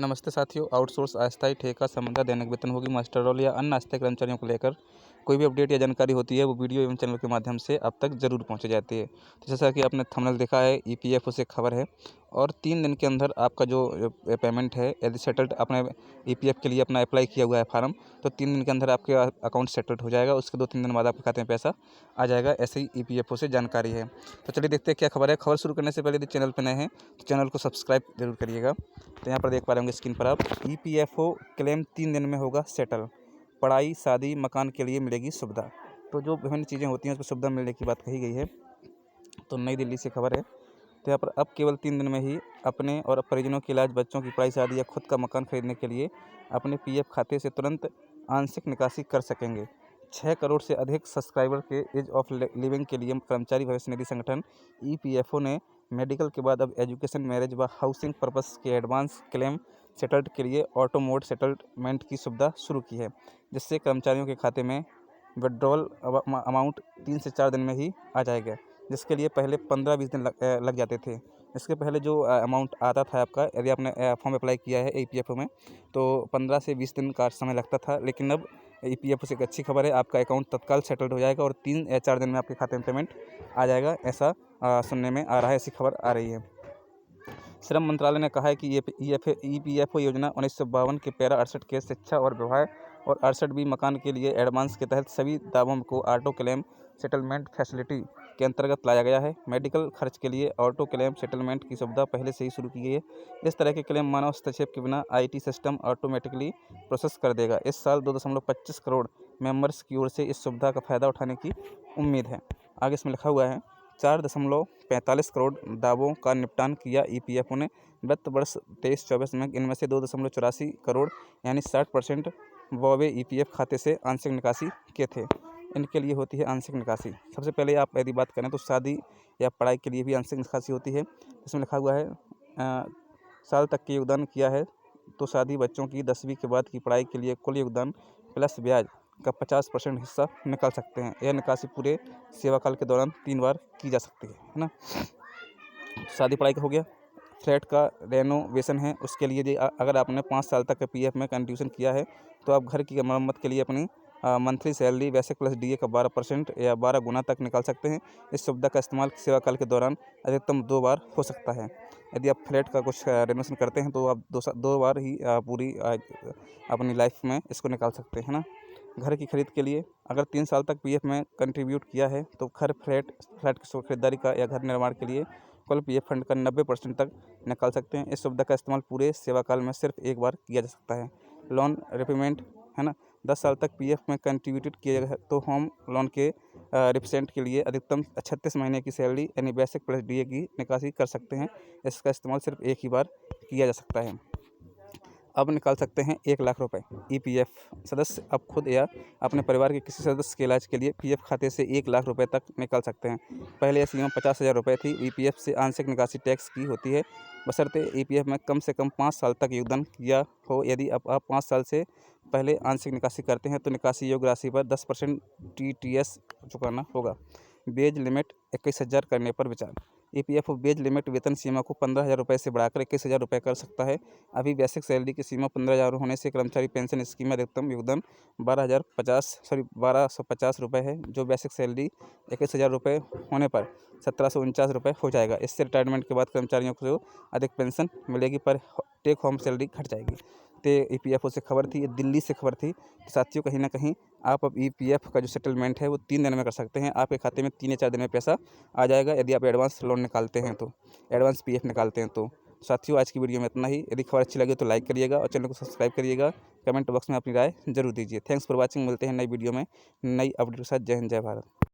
नमस्ते साथियों। आउटसोर्स अस्थायी ठेका संबंधित दैनिक वेतनभोगी मास्टर रोल या अन्य अस्थायी कर्मचारियों को लेकर कोई भी अपडेट या जानकारी होती है वो वीडियो एवं चैनल के माध्यम से आप तक जरूर पहुंच जाती है। तो जैसा कि आपने थंबनेल देखा है, ईपीएफओ से खबर है और 3 दिन के अंदर आपका जो पेमेंट है, यदि सेटल्ड आपने ईपीएफ के लिए अपना अप्लाई किया हुआ है फार्म, तो 3 दिन के अंदर आपके अकाउंट सेटल्ड हो जाएगा। उसके 2-3 दिन बाद आपके खाते में पैसा आ जाएगा, ऐसे ही ईपीएफओ से जानकारी है। तो चलिए देखते हैं क्या खबर है। खबर शुरू करने से पहले यदि चैनल पर नए हैं तो चैनल को सब्सक्राइब जरूर करिएगा। तो यहाँ पर देख पा रहे होंगे स्क्रीन पर आप, ईपीएफओ क्लेम 3 दिन में होगा सेटल, पढ़ाई, शादी, मकान के लिए मिलेगी सुविधा। तो जो विभिन्न चीज़ें होती हैं उसमें सुविधा मिलने की बात कही गई है। तो नई दिल्ली से खबर है। तो यहाँ पर अब केवल 3 दिन में ही अपने और परिजनों के इलाज, बच्चों की पढ़ाई, शादी या खुद का मकान खरीदने के लिए अपने पीएफ खाते से तुरंत आंशिक निकासी कर सकेंगे। 6 करोड़ से अधिक सब्सक्राइबर के एज ऑफ लिविंग के लिए कर्मचारी भविष्य निधि संगठन ईपीएफओ ने मेडिकल के बाद अब एजुकेशन, मैरिज व हाउसिंग पर्पस के एडवांस क्लेम सेटल्ड के लिए ऑटो मोड सेटलमेंट की सुविधा शुरू की है, जिससे कर्मचारियों के खाते में विड्रॉल अमाउंट 3 से 4 दिन में ही आ जाएगा, जिसके लिए पहले 15-20 दिन लग जाते थे। इसके पहले जो अमाउंट आता था आपका, यदि आपने फॉर्म अप्लाई किया है ईपीएफओ में, तो 15 से 20 दिन का समय लगता था। लेकिन अब ईपीएफओ से एक अच्छी खबर है, आपका अकाउंट तत्काल सेटल्ड हो जाएगा और 3 या 4 दिन में आपके खाते में पेमेंट आ जाएगा, ऐसा सुनने में आ रहा है, ऐसी खबर आ रही है। श्रम मंत्रालय ने कहा है कि ये ईपीएफओ योजना 1952 के पैरा 68 के शिक्षा और विवाह और 68 मकान के लिए एडवांस के तहत सभी दावों को ऑटो क्लेम सेटलमेंट फैसिलिटी के अंतर्गत लाया गया है। मेडिकल खर्च के लिए ऑटो क्लेम सेटलमेंट की सुविधा पहले से ही शुरू की गई है। इस तरह के क्लेम मानव हस्तक्षेप के बिना आईटी सिस्टम ऑटोमेटिकली प्रोसेस कर देगा। इस साल 2.25 करोड़ मेंबर्स की ओर से इस सुविधा का फायदा उठाने की उम्मीद है। आगे इसमें लिखा हुआ है, 4.45 करोड़ दावों का निपटान किया ईपीएफओ ने वित्त वर्ष 23-24 में। इनमें से 2.84 करोड़ यानी 60% वावे ईपीएफ खाते से आंशिक निकासी के थे। इनके लिए होती है आंशिक निकासी। सबसे पहले आप यदि बात करें तो शादी या पढ़ाई के लिए भी आंशिक निकासी होती है। इसमें लिखा हुआ है, साल तक के योगदान किया है तो शादी, बच्चों की 10वीं के बाद की पढ़ाई के लिए कुल योगदान प्लस ब्याज का 50% हिस्सा निकाल सकते हैं। यह निकासी पूरे सेवाकाल के दौरान 3 बार की जा सकती है ना। शादी पढ़ाई का हो गया। फ्लैट का रेनोवेशन है, उसके लिए यदि अगर आपने 5 साल तक पीएफ में कंट्रीब्यूशन किया है तो आप घर की मरम्मत के लिए अपनी monthly salary basic plus DA का 12% या 12 गुना तक निकाल सकते हैं। इस सुविधा का इस्तेमाल सेवाकाल के दौरान अधिकतम 2 बार हो सकता है। यदि आप फ्लैट का कुछ रेनोवेशन करते हैं तो आप 2 बार ही पूरी अपनी लाइफ में इसको निकाल सकते हैं ना। घर की खरीद के लिए अगर 3 साल तक पीएफ में कंट्रीब्यूट किया है तो फ्लैट की खरीदारी का या घर निर्माण के लिए कुल पीएफ फंड का 90% तक निकाल सकते हैं। इस सुविधा का इस्तेमाल पूरे सेवाकाल में सिर्फ एक बार किया जा सकता है। लोन रिपेमेंट है ना, 10 साल तक पीएफ में कंट्रीब्यूटेड किया है तो होम लोन के रिपेमेंट के लिए अधिकतम 36 महीने की सैलरी यानी बेसिक प्लस डीए की निकासी कर सकते हैं। इसका इस्तेमाल सिर्फ एक ही बार किया जा सकता है। अब निकाल सकते हैं 1 लाख रुपए। ईपीएफ सदस्य अब खुद या अपने परिवार के किसी सदस्य के इलाज के लिए पीएफ खाते से 1 लाख रुपए तक निकाल सकते हैं। पहले यह सीमा 50,000 रुपये थी। ईपीएफ से आंशिक निकासी टैक्स की होती है, बशर्ते ईपीएफ में कम से कम 5 साल तक योगदान किया हो। यदि आप 5 साल से पहले आंशिक निकासी करते हैं तो निकासी योग्य राशि पर 10% टीटीएस चुकाना होगा। बेज लिमिट 21,000 करने पर विचार। ईपीएफओ बेज लिमिट वेतन सीमा को 15,000 रुपये से बढ़ाकर 21,000 रुपये कर सकता है। अभी बेसिक सैलरी की सीमा 15,000 होने से कर्मचारी पेंशन स्कीम में अधिकतम योगदान 1250 रुपये है, जो बेसिक सैलरी 21,000 रुपये होने पर 1749 रुपये हो जाएगा। इससे रिटायरमेंट के बाद कर्मचारियों को अधिक पेंशन मिलेगी पर टेक होम सैलरी घट जाएगी। तो ईपीएफओ से खबर थी, दिल्ली से खबर थी। साथियों, कहीं ना कहीं आप अब ईपीएफ का जो सेटलमेंट है वो 3 दिन में कर सकते हैं। आपके खाते में 3 या 4 दिन में पैसा आ जाएगा यदि आप एडवांस लोन निकालते हैं तो, एडवांस पीएफ निकालते हैं तो। साथियों, आज की वीडियो में इतना ही। यदि खबर अच्छी लगी तो लाइक करिएगा और चैनल को सब्सक्राइब करिएगा। कमेंट बॉक्स में अपनी राय जरूर दीजिए। Thanks for watching. मिलते हैं नई वीडियो में नई अपडेट के साथ। जय हिंद, जय भारत।